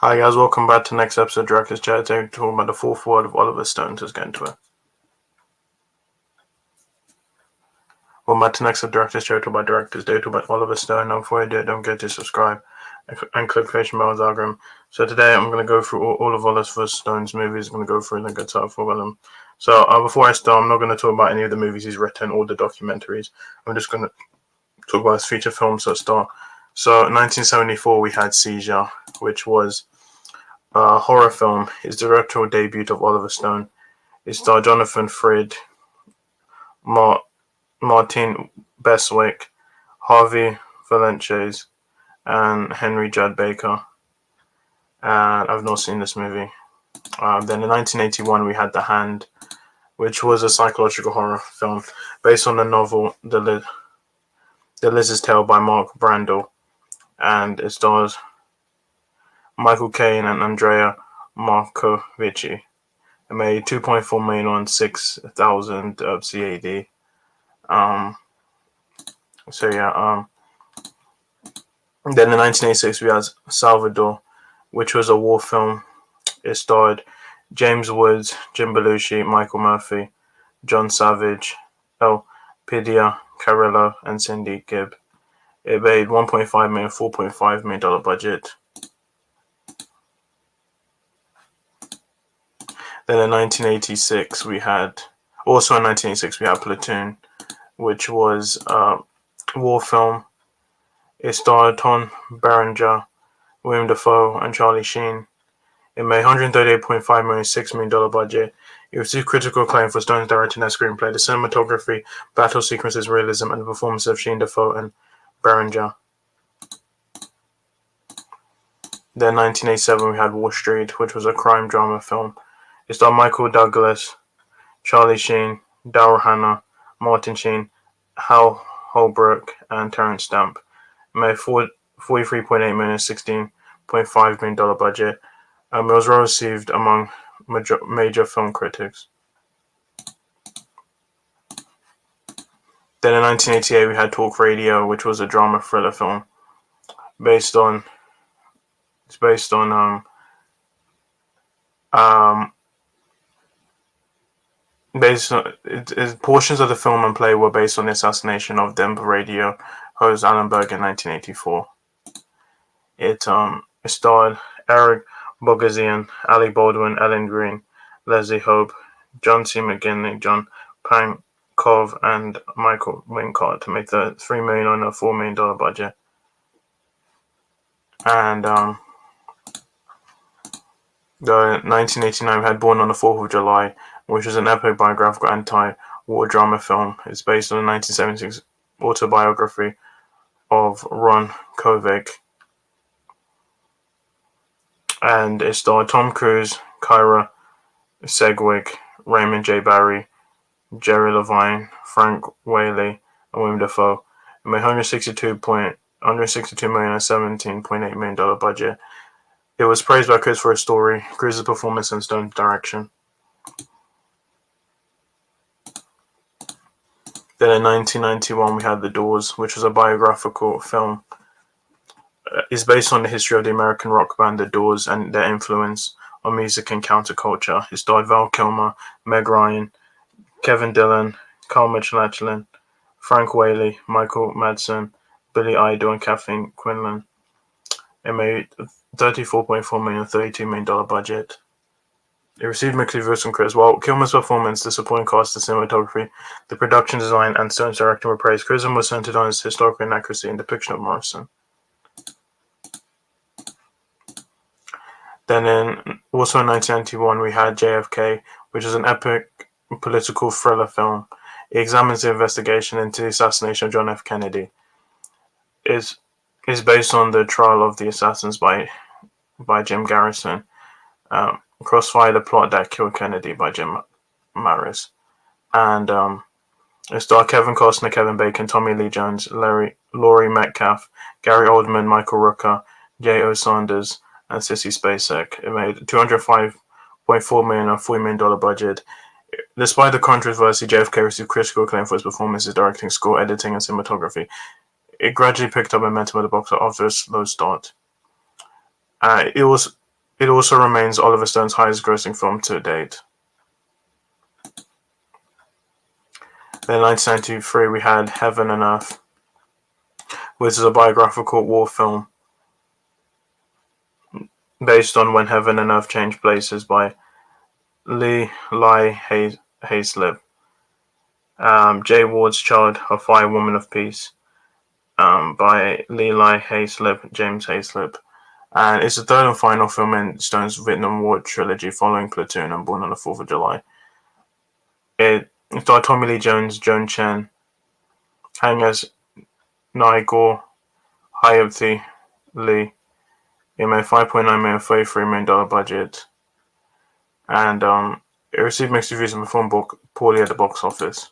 Hi guys, welcome back to the next episode of Director's Chat. Today we're talking about the fourth word of Oliver Stone. Let's get into it. Welcome back to the next episode of Director's Chat. Talk about Directors Day. Talk about Oliver Stone. Now before I do it, don't forget to subscribe and click the notification bell algorithm. So today I'm going to go through all of Oliver Stone's movies. I'm going to go through and then get started for them. So before I start, I'm not going to talk about any of the movies he's written or the documentaries. I'm just going to talk about his feature films at start. So in 1974 we had Seizure, which was a horror film. His directorial debut of Oliver Stone. It starred Jonathan Frid, Martin Beswick, Harvey Valenciennes, and Henry Judd Baker. And I've not seen this movie. Then in 1981 we had The Hand, which was a psychological horror film based on the novel The Liz's Tale by Mark Brandel, and it stars Michael Caine and Andrea Marcovicci. It made $2.4 million on 6,000 CAD. Then in 1986 we had Salvador, which was a war film. It starred James Woods, Jim Belushi, Michael Murphy, John Savage, El Pidia Carrillo, and Cindy Gibb. It made $1.5 million, $4.5 million budget. Then in 1986 we had Platoon, which was a war film. It starred Tom Berenger, William Dafoe, and Charlie Sheen. It made $138.5 million, $6 million budget. It received critical acclaim for Stone's directing and screenplay, the cinematography, battle sequences, realism, and the performance of Sheen, Dafoe, and Berenger. Then in 1987 we had Wall Street, which was a crime drama film. It starred Michael Douglas, Charlie Sheen, Daryl Hannah, Martin Sheen, Hal Holbrook, and Terrence Stamp. It made $43.8 million, $16.5 million budget. It was well received among major film critics. Then in 1988 we had Talk Radio, which was a drama thriller film based on portions of the film and play were based on the assassination of Denver radio host Alan Berg in 1984. It starred Eric Bogosian, Ali Baldwin, Ellen Green, Leslie Hope, John C. McGinley, John Pankov, and Michael Wincott to make the $3 million on a $4 million budget. And the 1989 we had Born on the 4th of July, which was an epic biographical anti-war drama film. It's based on the 1976 autobiography of Ron Kovic. And it starred Tom Cruise, Kyra Sedgwick, Raymond J. Barry, Jerry Levine, Frank Whaley, and William Dafoe. It made $162 million and $17.8 million budget. It was praised by critics for its story, Cruise's performance, and Stone's direction. Then in 1991 we had The Doors, which was a biographical film. It's based on the history of the American rock band The Doors and their influence on music and counterculture. It starred Val Kilmer, Meg Ryan, Kevin Dillon, Carl Michelin, Frank Whaley, Michael Madsen, Billy Idol, and Kathleen Quinlan. It made $34.4 million, $32 million budget. It received mixed reviews from critics. While Kilmer's performance, the supporting cast, the cinematography, the production design, and Stone's directing were praised, criticism was centered on its historical inaccuracy and depiction of Morrison. Then also in 1991 we had JFK, which is an epic political thriller film. It examines the investigation into the assassination of John F. Kennedy. It is based on the trial of the assassins by Jim Garrison. Crossfire, the plot that killed Kennedy by Jim Maris. And it starred Kevin Costner, Kevin Bacon, Tommy Lee Jones, Laurie Metcalf, Gary Oldman, Michael Rooker, J.O. Saunders, and Sissy Spacek. It made $205.4 million on $40 million budget. Despite the controversy, JFK received critical acclaim for his performances, directing, score, editing, and cinematography. It gradually picked up momentum at the box office after a slow start. It was It also remains Oliver Stone's highest grossing film to date. Then in 1993 we had Heaven and Earth, which is a biographical war film based on When Heaven and Earth Change Places by Lee Lai Haislip. J. Ward's Child, A Fire Woman of Peace, by Lee Lai Haislip, James Haislip. And it's the third and final film in Stone's Vietnam War trilogy following Platoon and Born on the 4th of July. It starred Tommy Lee Jones, Joan Chen, Agnes Naigor, Hyapthi Lee. It made $5.9 million, $33 million budget. And it received mixed reviews and performed poorly at the box office.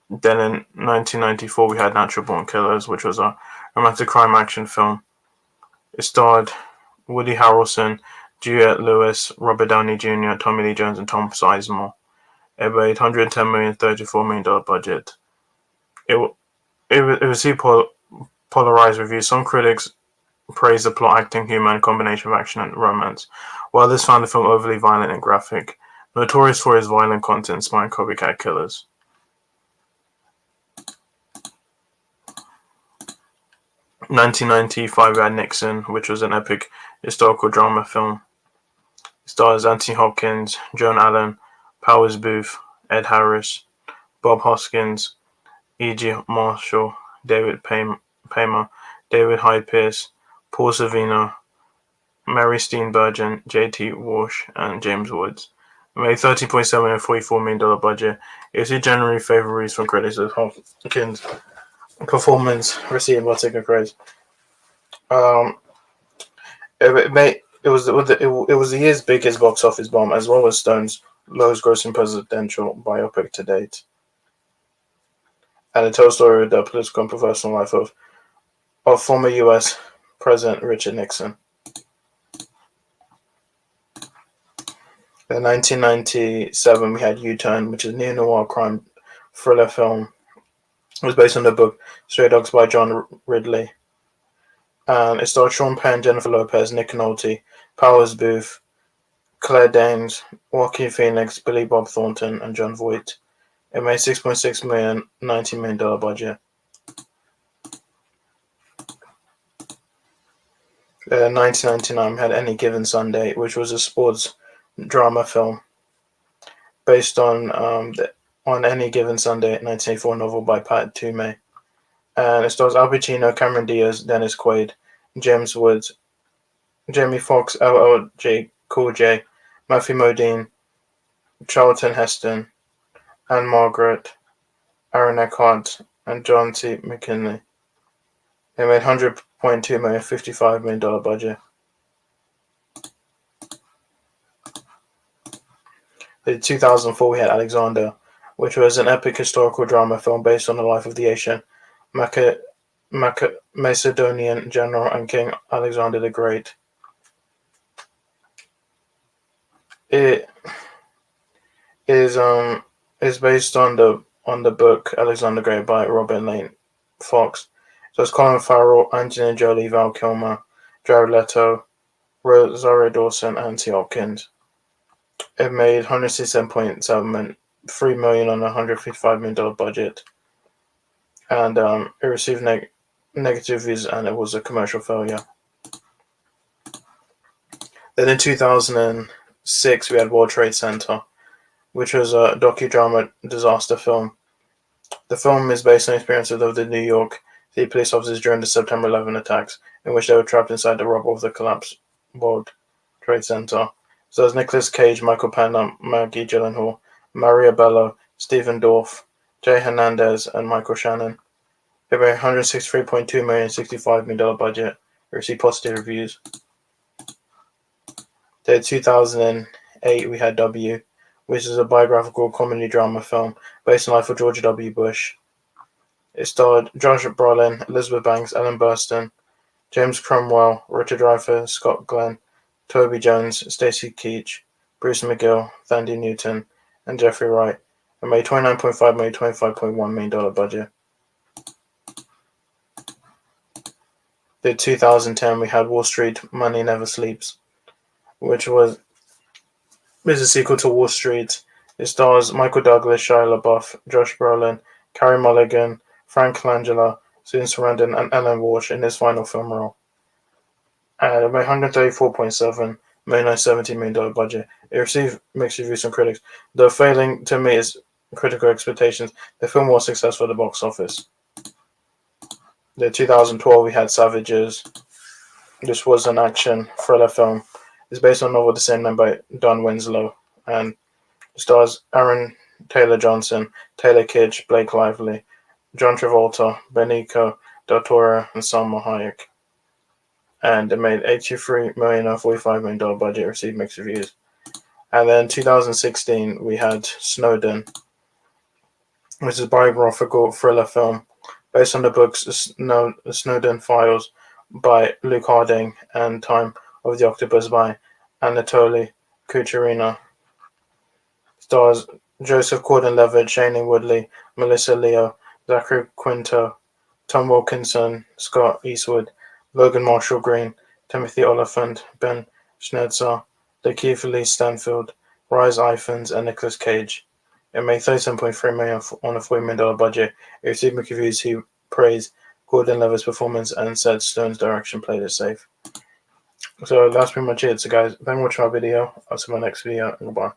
Then in 1994 we had Natural Born Killers, which was a romantic crime action film. It starred Woody Harrelson, Juliette Lewis, Robert Downey Jr., Tommy Lee Jones, and Tom Sizemore. It made $110 million, $34 million budget. It received polarized reviews. Some critics praised the plot, acting, humor, and combination of action and romance, while others found the film overly violent and graphic, notorious for its violent content inspiring copycat killers. 1995 we had Nixon, which was an epic historical drama film. It stars Anthony Hopkins, Joan Allen, Powers Booth, Ed Harris, Bob Hoskins, E.G. Marshall, David Paymer, David Hyde Pierce, Paul Sorvino, Mary Steenburgen, J.T. Walsh, and James Woods. It made $13.7 million, $44 million budget. It received generally favorable reviews from critics of Hopkins' performance received particular praise. It was the year's biggest box office bomb, as well as Stone's lowest grossing presidential biopic to date. And it tells the story of the political and professional life of former U.S. President Richard Nixon. In 1997, we had U-Turn, which is a neo-noir crime thriller film. It was based on the book Stray Dogs by John Ridley. And it starred Sean Penn, Jennifer Lopez, Nick Nolte, Powers Booth, Claire Danes, Joaquin Phoenix, Billy Bob Thornton, and Jon Voight. It made $6.6 million, $90 million budget. In 1999, we had Any Given Sunday, which was a sports drama film based on Any Given Sunday, 1984 novel by Pat Toomey. And it stars Al Pacino, Cameron Diaz, Dennis Quaid, James Woods, Jamie Foxx, LL Cool J, Matthew Modine, Charlton Heston, Anne Margaret, Aaron Eckhart, and John C. McKinley. It made $100.2 million, $55 million budget. In 2004, we had Alexander, which was an epic historical drama film based on the life of the ancient Macedonian general and King Alexander the Great. It is based on the book Alexander the Great by Robert Lane Fox. So it's Colin Farrell, Angelina Jolie, Val Kilmer, Jared Leto, Rosario Dawson, and T. Hopkins. It made $167.7 million, $3 million on a $155 million budget, and it received negative reviews, and it was a commercial failure. Then in 2006, we had World Trade Center, which was a docudrama disaster film. The film is based on the experiences of the New York City police officers during the September 11 attacks, in which they were trapped inside the rubble of the collapsed World Trade Center. So there's Nicolas Cage, Michael Pena, Maggie Gyllenhaal, Maria Bello, Stephen Dorff, Jay Hernandez, and Michael Shannon. It made $163.2 million, $65 million budget. It received positive reviews. Then in 2008, we had W, which is a biographical comedy drama film based on the life of George W. Bush. It starred Josh Brolin, Elizabeth Banks, Ellen Burstyn, James Cromwell, Richard Dreyfuss, Scott Glenn, Toby Jones, Stacy Keach, Bruce McGill, Thandie Newton, and Jeffrey Wright. It made $29.5 million, $25.1 million budget. The 2010 we had Wall Street Money Never Sleeps, which is a sequel to Wall Street. It stars Michael Douglas, Shia LaBeouf, Josh Brolin, Carey Mulligan, Frank Langella, Susan Sarandon, and Ellen Walsh in his final film role. It made $134.7 million on a $70 million budget. It received mixed reviews from critics, though failing to meet its critical expectations. The film was successful at the box office. The 2012 we had Savages. This was an action thriller film. It's based on a novel the same name by Don Winslow and stars Aaron Taylor Johnson, Taylor Kitsch, Blake Lively, John Travolta, Benicio del Toro, and Salma Hayek. And it made $83 million on a $45 million budget. It received mixed reviews. And then 2016 we had Snowden, which is a biographical thriller film based on the books Snowden Files by Luke Harding and Time of the Octopus by Anatoly Kucherina. Stars Joseph Gordon-Levitt, Shailene Woodley, Melissa Leo, Zachary Quinto, Tom Wilkinson, Scott Eastwood, Logan Marshall Green, Timothy Olyphant, Ben Schnitzer, Lakeith Lee Stanfield, Rhys Ifans, and Nicolas Cage. It made $37.3 million on a $40 million budget. It received mixed reviews. He praised Gordon-Levitt's performance and said Stone's direction played it safe. So that's pretty much it. So guys, thank you for watching my video. I'll see you in my next video. Goodbye.